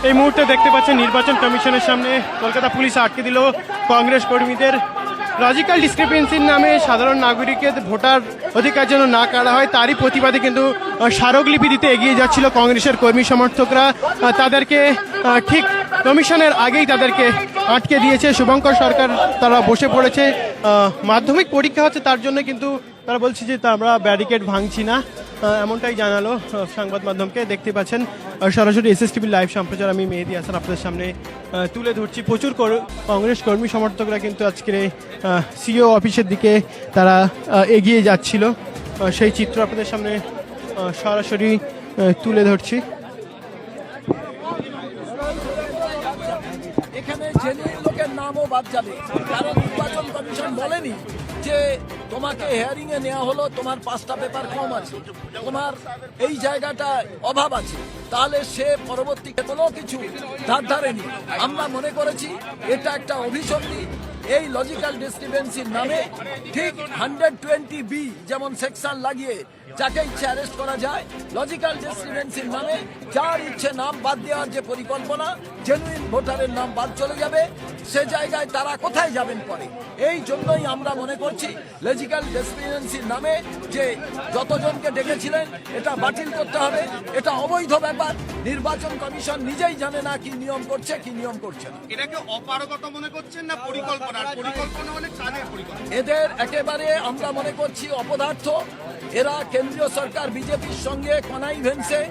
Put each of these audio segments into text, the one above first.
এই মুহূর্তে দেখতে পাচ্ছেন নির্বাচন কমিশনের সামনে কলকাতা পুলিশ আটকে দিল কংগ্রেস কর্মীদের। লজিক্যাল ডিসক্রিপেন্সির নামে সাধারণ নাগরিকের ভোটার অধিকার যেন না করা হয় তারই প্রতিবাদে কিন্তু স্মারকলিপি দিতে এগিয়ে যাচ্ছিল কংগ্রেসের কর্মী সমর্থকরা। তাদেরকে ঠিক কমিশনের আগেই তাদেরকে আটকে দিয়েছে শুভঙ্কর সরকার। তারা বসে পড়েছে, মাধ্যমিক পরীক্ষা হচ্ছে তার জন্য, কিন্তু তারা বলছে যে আমরা ব্যারিকেড ভাঙছি না, এমনটাই জানালো সংবাদ মাধ্যমকে। দেখতে পাচ্ছেন সরাসরি এসএসটিভি লাইভ সম্প্রচার আমি মেহেদী হাসান আপনাদের সামনে তুলে ধরছি। প্রচুর কংগ্রেস কর্মী সমর্থকরা কিন্তু আজকের সিও অফিসের দিকে তারা এগিয়ে যাচ্ছিল, সেই চিত্র আপনাদের সামনে সরাসরি তুলে ধরছি। এখানে জেনুইন লোকের নামও বাদ যাবে, কারণ নির্বাচন কমিশন বলেনি যে তোমাকে হেয়ারিং এ নেওয়া হলো, তোমার 5টা পেপার কম আছে, তোমার এই জায়গাটা অভাব আছে, তাহলে সে পরবর্তী কোনো কিছু ধার ধারেনি। আমরা মনে করেছি এটা একটা অভিসন্ধি। এই লজিক্যাল ডিসক্রিপেন্সির নামে ঠিক 120B যেমন সেকশন লাগিয়ে যাকে ইচ্ছে অ্যারেস্ট করা যায়, লজিক্যাল ডিসক্রিপেন্সির নামে যার ইচ্ছে নাম বাদ দেওয়ার যে পরিকল্পনা, জেনুইন ভোটারের নাম বাদ চলে যাবে, সে জায়গায় তারা কোথায় যাবেন পরে। এই জন্যই আমরা মনে করছি লজিক্যাল ডিসক্রিপেন্সির নামে যে যতজনকে ডেকেছিলেন এটা বাতিল করতে হবে। এটা অবৈধ ব্যাপার। নির্বাচন কমিশন নিজেই জানে না কি নিয়ম করছে কি নিয়ম করছে না। এটাকে অপারগতা মনে করছেন না পরিকল্পনা? পরিকল্পনা মানে কাদের পরিকল্পনা? এদের একেবারে আমরা মনে করছি অপদার্থ। এরা কেন্দ্রীয় সরকার বিজেপির সঙ্গে কনাইভেন্সে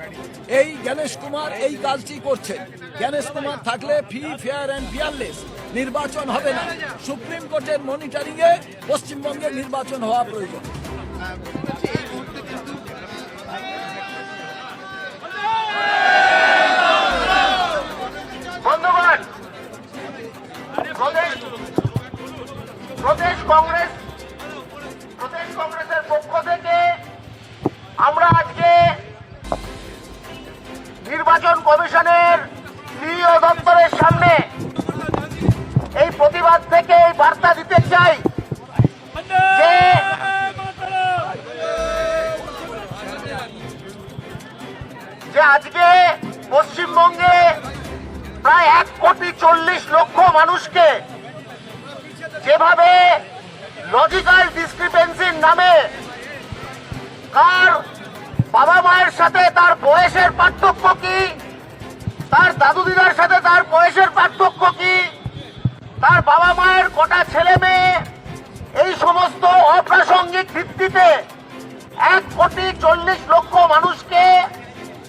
এই জ্ঞানেশ কুমার এই কাজটি করছে। জ্ঞানেশ কুমার থাকলে ফ্রি, ফেয়ার অ্যান্ড ফিয়ারলেস নির্বাচন হবে না। সুপ্রিম কোর্টের মনিটরিং এ পশ্চিমবঙ্গে নির্বাচন হওয়া প্রয়োজন। বন্ধুগণ, প্রদেশ কংগ্রেসের পক্ষ থেকে আমরা আজকে নির্বাচন কমিশনের সিইও দপ্তরের সামনে এই প্রতিবাদ থেকে এই বার্তা দিতে চাই যে আজকে পশ্চিমবঙ্গে প্রায় 1,40,00,000 মানুষকে যেভাবে লজিক্যাল ডিসক্রিপেন্সির নামে কার বাবা মায়ের সাথে তার বয়সের পার্থক্য কি, তার দাদু দিদার সাথে তার বয়সের পার্থক্য কি, তার বাবা মায়ের কটা ছেলে মেয়ে, এই সমস্ত অপ্রাসঙ্গিক ভিত্তিতে 1,40,00,000 মানুষকে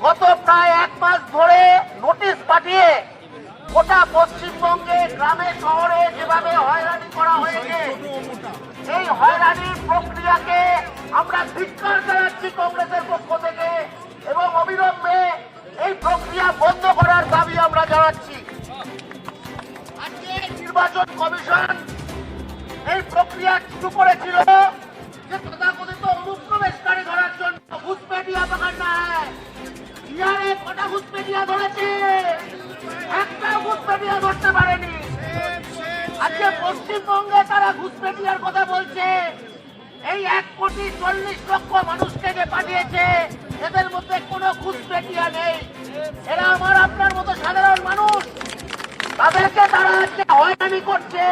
গত প্রায় 1 মাস ধরে নোটিশ পাঠিয়ে গোটা পশ্চিমবঙ্গে গ্রামে শহরে যেভাবে হয়রানি করা হয়েছে, এই হয়রানির প্রক্রিয়াকে আমরা ধিক্কার জানাচ্ছি কংগ্রেসের পক্ষ থেকে, এবং অবিলম্বে এই প্রক্রিয়া বন্ধ করার দাবি আমরা জানাচ্ছি। আজকে নির্বাচন কমিশন এই প্রক্রিয়া শুরু করেছিল যে তথাকথিত অনুপ্রবেশকারী ধরার জন্য। ঘুষপেটিয়া পাকান্না ইয়ারে কটা ঘুষপেটিয়া ধরেছে? একটা ঘুষপেটিয়া ধরতে পারেনি। আজকে পশ্চিমবঙ্গে তারা ঘুষপেটিয়ার কথা বলছে। এই 1,40,00,000 মানুষকে যে পাঠিয়েছে এদের মধ্যে কোনো ঘুষপেটিয়া নেই। এরা আমার আপনার মতো সাধারণ মানুষ, তাদেরকে তারা আজকে হয়রানি করছে,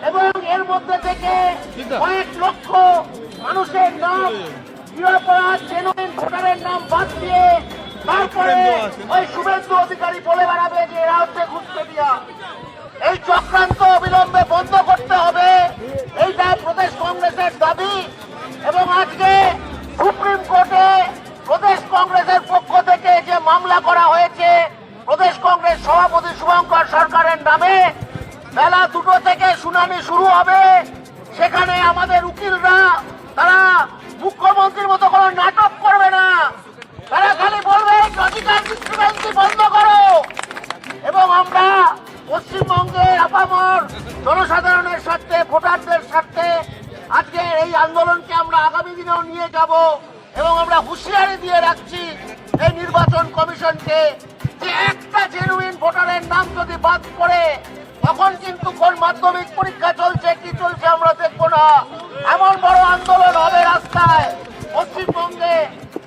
এবং এর মধ্যে থেকে কয়েক লক্ষ মানুষের নাম নিরপরাধ জেনুইন ভোটারের নাম বাদ দিয়ে তারপরে ওই শুভেন্দু অধিকারী বলে বেড়াবে যে এরা হচ্ছে ঘুষপেটিয়া। এই চক্রান্ত অবিলম্বে বন্ধ করতে হবে, এইটাই প্রদেশ কংগ্রেসের দাবি। এবং আজকে সুপ্রিম কোর্টে প্রদেশ কংগ্রেসের পক্ষ থেকে যে মামলা করা হয়েছে প্রদেশ কংগ্রেস সভাপতি শুভঙ্কর সরকারের নামে, বেলা 2টো থেকে শুনানি শুরু হবে। সেখানে আমাদের উকিলরা তারা মুখ্যমন্ত্রীর মতো কোনো নাটক করবে না, তারা খালি বলবে লজিক্যাল ডিসক্রিপেন্সি বন্ধ করো। এবং আমরা পশ্চিমবঙ্গের আপামর জনসাধারণের স্বার্থে, ভোটারদের স্বার্থে আজকে এই আন্দোলনকে আমরা আগামী দিনেও নিয়ে যাব। এবং আমরা হুঁশিয়ারি দিয়ে রাখছি এই নির্বাচন কমিশনকে যে একটা জেনুইন ভোটারের নাম যদি বাদ পড়ে তখন কিন্তু কোন মাধ্যমিক পরীক্ষা চলছে কি চলছে আমরা দেখবো না। এমন বড় আন্দোলন হবে রাস্তায় পশ্চিমবঙ্গে,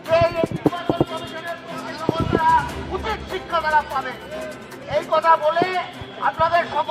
যে এই নির্বাচন কমিশনের উচিত শিক্ষা তারা পাবে। এই কথা বলে আপনাদের সকল